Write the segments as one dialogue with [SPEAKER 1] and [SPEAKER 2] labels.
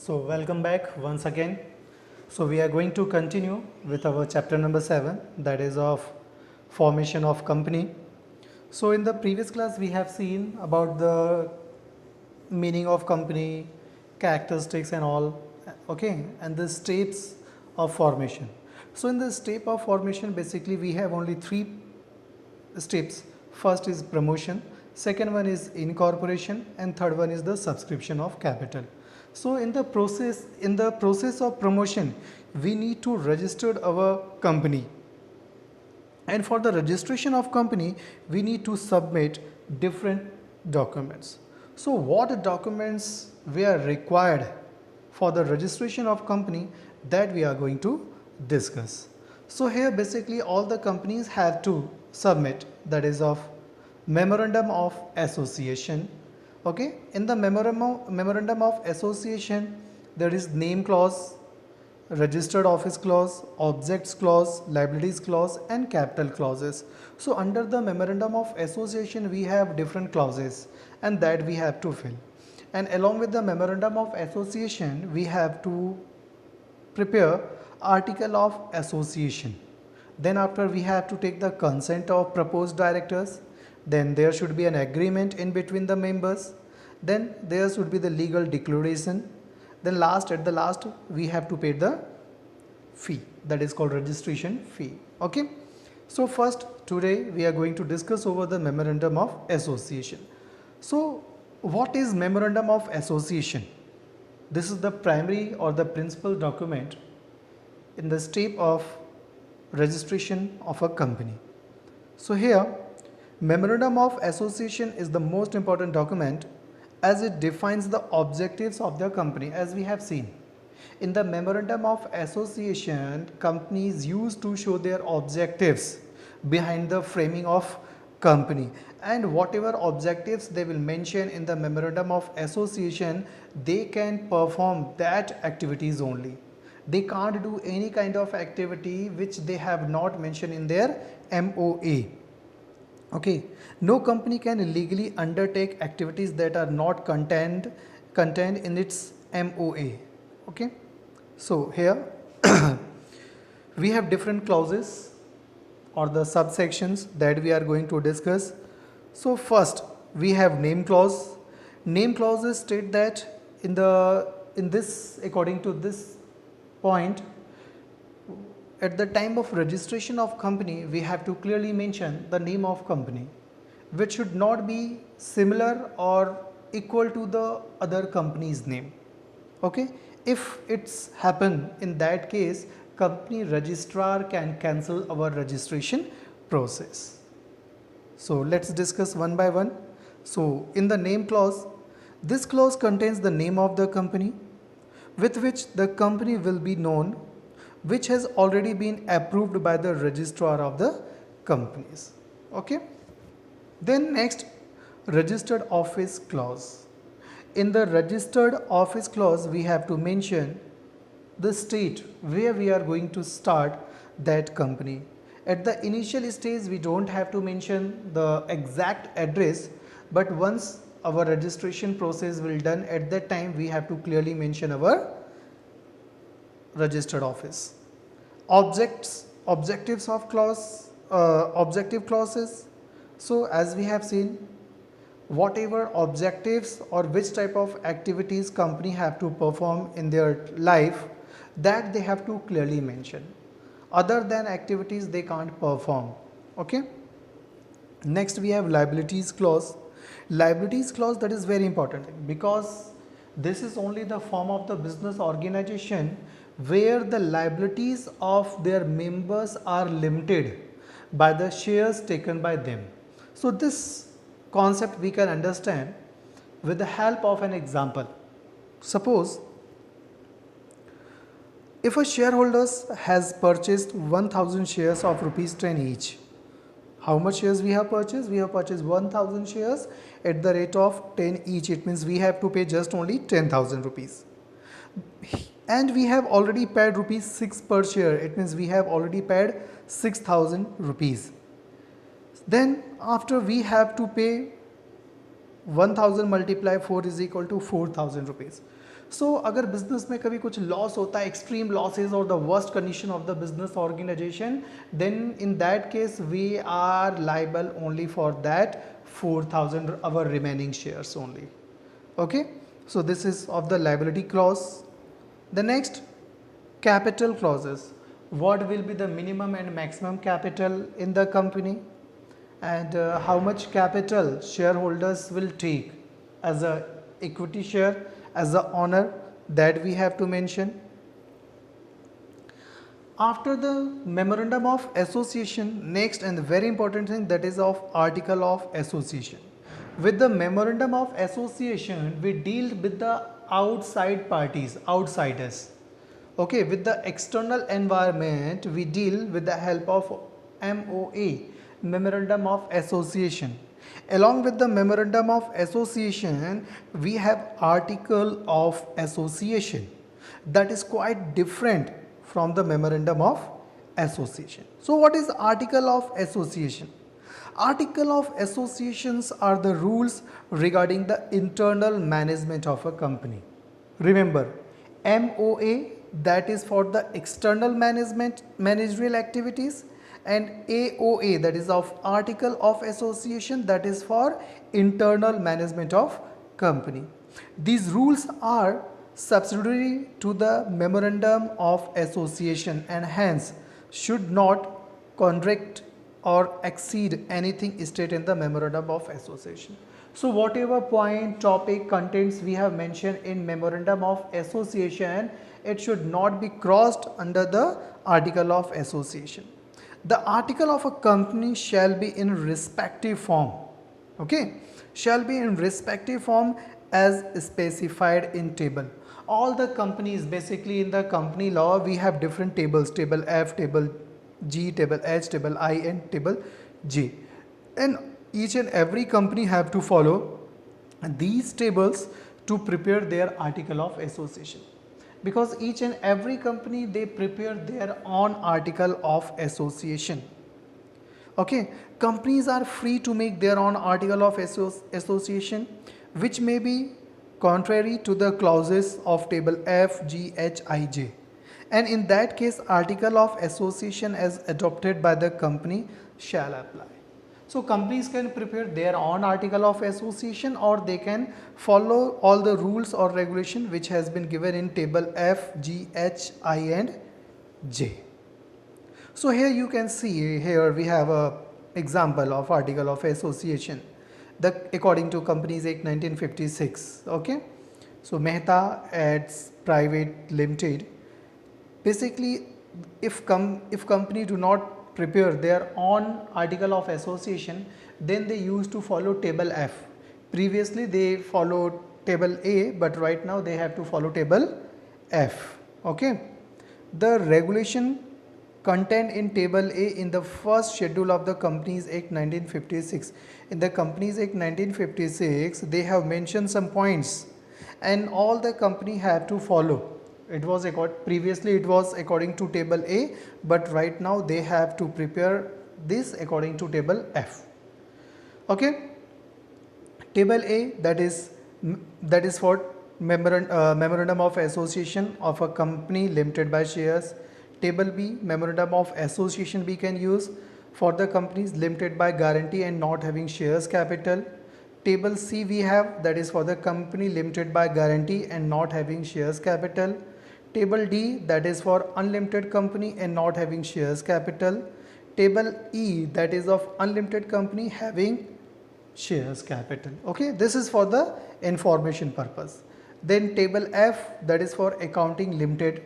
[SPEAKER 1] So welcome back once again. So we are going to continue with our chapter number 7, that is of formation of company. So in the previous class we have seen about the meaning of company, characteristics and all, okay, and the steps of formation. So in the step of formation basically we have only three steps. First is promotion, second one is incorporation, and third one is the subscription of capital. So in the process of promotion we need to register our company, and for the registration of company we need to submit different documents. So what documents were required for the registration of company, that we are going to discuss. So here basically all the companies have to submit, that is of memorandum of association. Okay, in the memorandum of association there is name clause, registered office clause, objects clause, liabilities clause and capital clauses. So under the memorandum of association we have different clauses and that we have to fill, and along with the memorandum of association we have to prepare article of association. Then after we have to take the consent of proposed directors, then there should be an agreement in between the members, then there should be the legal declaration, then at the last we have to pay the fee, that is called registration fee. Okay, so first today we are going to discuss over the memorandum of association. So what is memorandum of association? This is the primary or the principal document in the step of registration of a company. So here memorandum of association is the most important document as it defines the objectives of the company. As we have seen, in the memorandum of association companies used to show their objectives behind the framing of company, and whatever objectives they will mention in the memorandum of association, they can perform that activities only. They can't do any kind of activity which they have not mentioned in their MOA. Okay, no company can illegally undertake activities that are not contained in its MOA. Okay, so here we have different clauses or the subsections that we are going to discuss. So first we have name clause. Name clauses state that according to this point, at the time of registration of company we have to clearly mention the name of company, which should not be similar or equal to the other company's name. Okay, if it's happen, in that case company registrar can cancel our registration process. So let's discuss one by one. So in the name clause, this clause contains the name of the company with which the company will be known, which has already been approved by the registrar of the companies. Okay, then next, registered office clause. In the registered office clause we have to mention the state where we are going to start that company. At the initial stage we don't have to mention the exact address, but once our registration process will done, at that time we have to clearly mention our registered office. Objectives of objective clauses. So as we have seen, whatever objectives or which type of activities company have to perform in their life, that they have to clearly mention. Other than activities they can't perform. Okay, next we have liabilities clause. Liabilities clause, that is very important because this is only the form of the business organization where the liabilities of their members are limited by the shares taken by them. So this concept we can understand with the help of an example. Suppose if a shareholder has purchased 1000 shares of rupees 10 each. How much shares we have purchased? We have purchased 1000 shares at the rate of 10 each. It means we have to pay just only 10,000 rupees. And we have already paid rupees 6 per share. It means we have already paid 6,000 rupees. Then after we have to pay 1000 multiplied 4 is equal to 4000 rupees. सो अगर business में कभी कुछ loss होता है, extreme losses और the worst condition of the business organisation, then in that case we are liable only for that 4,000 our remaining shares only. Okay, so this is of the liability clause. The next, capital clauses. What will be the minimum and maximum capital in the company, and how much capital shareholders will take as a equity share, as a honor, that we have to mention. After the memorandum of association, next and the very important thing, that is of article of association. With the memorandum of association, we deal with the outside parties, outsiders. Okay, with the external environment, we deal with the help of MOA, memorandum of association. Along with the memorandum of association, we have article of association, that is quite different from the memorandum of association. So what is article of association? Article of associations are the rules regarding the internal management of a company. Remember, MOA, that is for the external management, managerial activities, and AOA, that is of article of association, that is for internal management of company. These rules are subsidiary to the memorandum of association and hence should not contradict or exceed anything stated in the memorandum of association. So whatever point, topic, contents we have mentioned in memorandum of association, it should not be crossed under the article of association. The article of a company shall be in respective form, okay, shall be in respective form as specified in table. All the companies, basically in the company law, we have different tables, table F, table G, table H, table I, and table J, and each and every company have to follow these tables to prepare their article of association, because each and every company, they prepare their own article of association. Okay, companies are free to make their own article of association, which may be contrary to the clauses of table F, G, H, I, J, and in that case article of association as adopted by the company shall apply. So companies can prepare their own article of association, or they can follow all the rules or regulation which has been given in table F, G, H, I, and J. So here you can see, here we have a example of article of association, according to Companies Act 1956. Okay, so Mehta Ads Private Limited, basically if company do not prepare their own article of association, then they used to follow table F. Previously they followed table A, but right now they have to follow table F. Okay, the regulation contained in table A in the first schedule of the Companies Act 1956. In the Companies Act 1956, they have mentioned some points and all the company have to follow. It was previously it was according to table A, but right now they have to prepare this according to table F. Okay, table A, that is for memorandum of association of a company limited by shares. Table B, memorandum of association we can use for the companies limited by guarantee and not having shares capital. Table C we have, that is for the company limited by guarantee and not having shares capital. Table D, that is for unlimited company and not having shares capital. Table E, that is of unlimited company having shares capital. Okay, this is for the information purpose. Then table F, that is for accounting limited,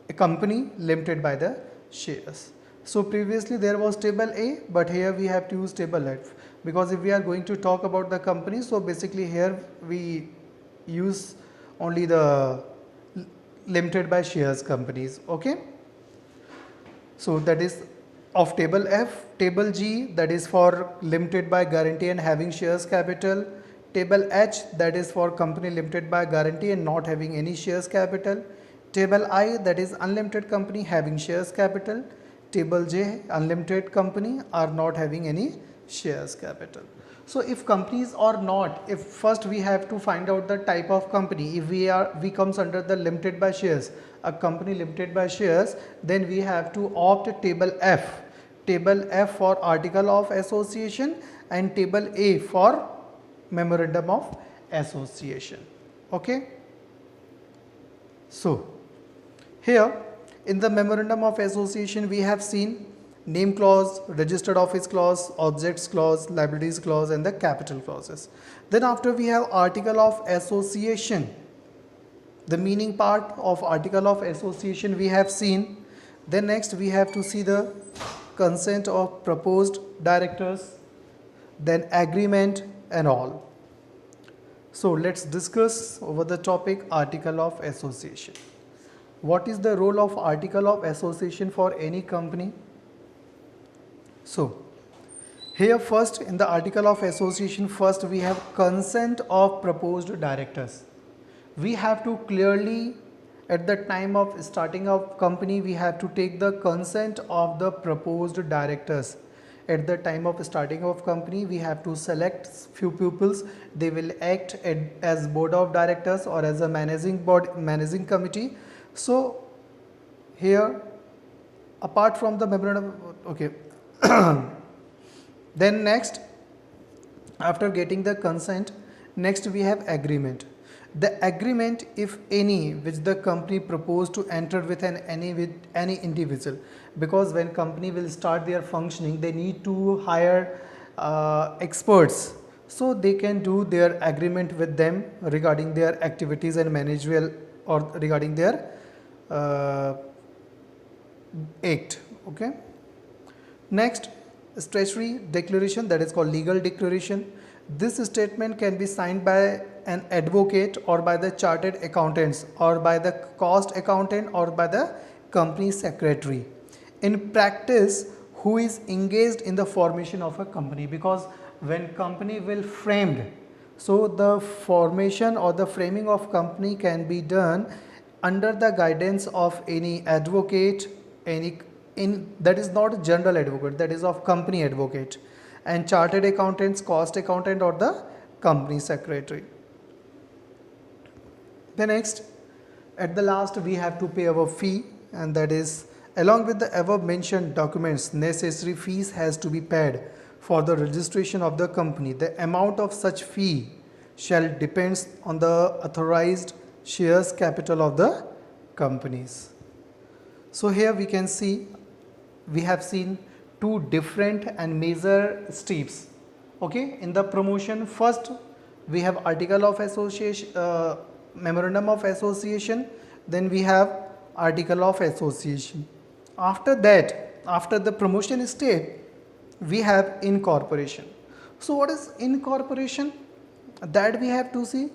[SPEAKER 1] a company limited by the shares. So previously there was table A, but here we have to use table F, because if we are going to talk about the company, so basically here we use only the limited by shares companies. Okay, so that is of table F. Table G, that is for limited by guarantee and having shares capital. Table H, that is for company limited by guarantee and not having any shares capital. Table I, that is unlimited company having shares capital. Table J, unlimited company are not having any shares capital. So if companies or not, if first we have to find out the type of company, if we comes under the limited by shares, a company limited by shares, then we have to opt table F. Table F for article of association and table A for memorandum of association. Okay. So here in the memorandum of association we have seen name clause, registered office clause, objects clause, liabilities clause and the capital clauses. Then after we have article of association. The meaning part of article of association we have seen. Then next we have to see the consent of proposed directors, then agreement and all. So let's discuss over the topic article of association. What is the role of article of association for any company? So here first in the article of association, first we have consent of proposed directors. We have to clearly at the time of starting of company we have to take the consent of the proposed directors. At the time of starting of company we have to select few pupils. They will act as board of directors or as a managing committee. So here apart from the memorandum, okay. Then next after getting the consent, next we have agreement. The agreement, if any, which the company proposed to enter with any individual, because when company will start their functioning they need to hire experts, so they can do their agreement with them regarding their activities and managerial or regarding their act. Okay. Next, statutory declaration, that is called legal declaration. This statement can be signed by an advocate or by the chartered accountants or by the cost accountant or by the company secretary. In practice, who is engaged in the formation of a company, because when company will framed, so the formation or the framing of company can be done under the guidance of any advocate, that is not general advocate, that is of company advocate, and chartered accountants, cost accountant or the company secretary. The next, at the last we have to pay our fee, and that is along with the above mentioned documents, necessary fees has to be paid for the registration of the company. The amount of such fee shall depends on the authorized shares capital of the companies. So here we can see we have seen two different and major steps. Okay, in the promotion, first we have article of association, memorandum of association, then we have article of association. After that, after the promotion step, we have incorporation. So what is incorporation? That we have to see.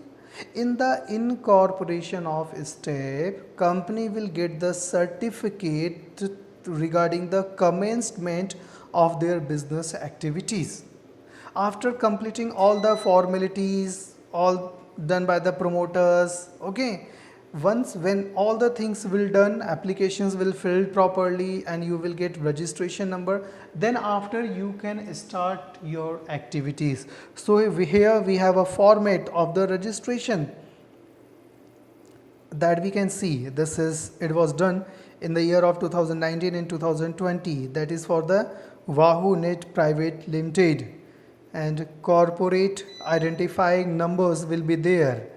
[SPEAKER 1] In the incorporation of step, company will get the certificate regarding the commencement of their business activities. After completing all the formalities, all done by the promoters, okay, once when all the things will done, applications will filled properly and you will get registration number, then after you can start your activities. So here we have a format of the registration that we can see. It was done in the year of 2019 and 2020, that is for the Wahoo Net Private Limited, and corporate identifying numbers will be there.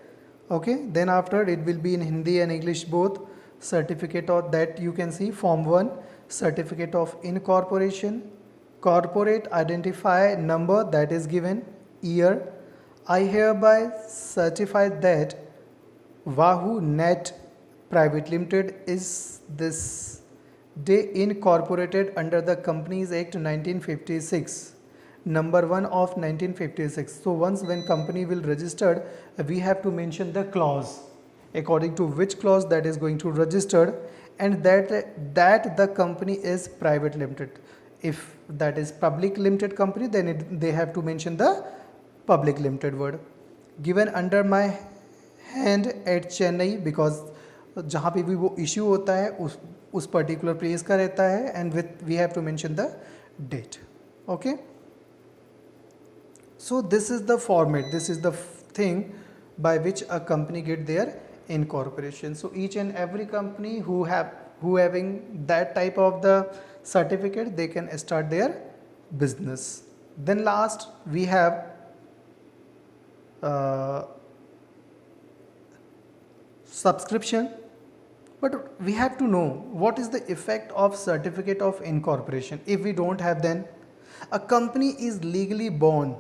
[SPEAKER 1] Okay, then after it will be in Hindi and English both. Certificate of that you can see form 1, certificate of incorporation, corporate identify number, that is given year. I hereby certify that Wahoo Net Private Limited is this day incorporated under the Companies Act 1956, number 1 of 1956. So once when company will registered, we have to mention the clause according to which clause that is going to registered, and that the company is private limited. If that is public limited company, then they have to mention the public limited word. Given under my hand at Chennai, because जहाँ पे भी वो issue होता है उस particular place का रहता है, and with we have to mention the date. Okay. So this is the format, this is the thing by which a company get their incorporation. So each and every company who having that type of the certificate, they can start their business. Then last we have uh, subscription. But we have to know what is the effect of certificate of incorporation. If we don't have, then a company is legally born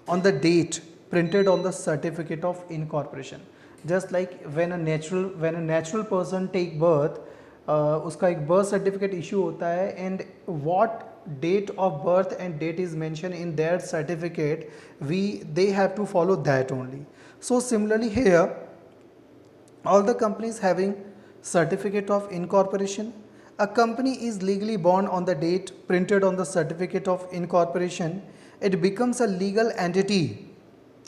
[SPEAKER 1] on the date printed on the certificate of incorporation. Just like when a natural person take birth, उसका एक birth certificate issue होता है, and what date of birth and date is mentioned in their certificate, they have to follow that only. So similarly here, all the companies having certificate of incorporation, a company is legally born on the date printed on the certificate of incorporation. It becomes a legal entity,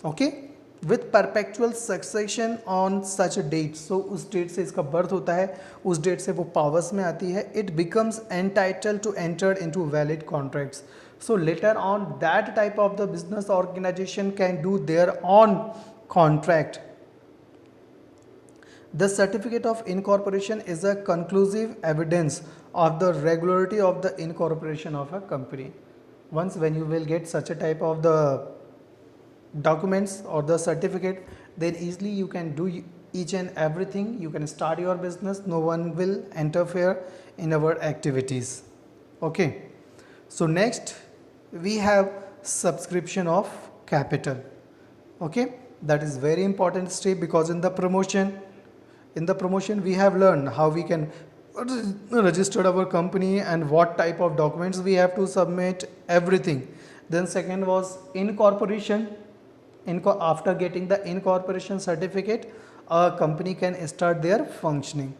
[SPEAKER 1] okay, with perpetual succession on such a date. So उस date से इसका birth होता है, उस date से वो powers में आती है. It becomes entitled to enter into valid contracts. So later on, that type of the business organization can do their own contract. The certificate of incorporation is a conclusive evidence of the regularity of the incorporation of a company. Once when you will get such a type of the documents or the certificate, then easily you can do each and everything. You can start your business. No one will interfere in our activities. Okay. So next we have subscription of capital. Okay. That is very important step, because in the promotion we have learned how we can register our company and what type of documents we have to submit, everything. Then second was incorporation. After getting the incorporation certificate, a company can start their functioning.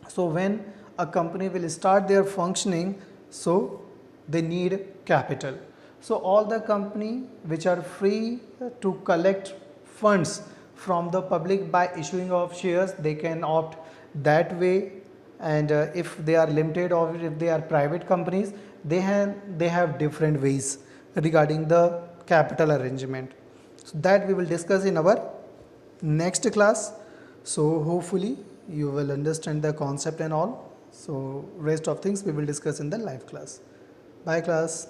[SPEAKER 1] So when a company will start their functioning, so they need capital. So all the company which are free to collect funds from the public by issuing of shares, they can opt that way. And if they are limited or if they are private companies, they have different ways regarding the capital arrangement. So that we will discuss in our next class. So hopefully you will understand the concept and all. So rest of things we will discuss in the live class. Bye class.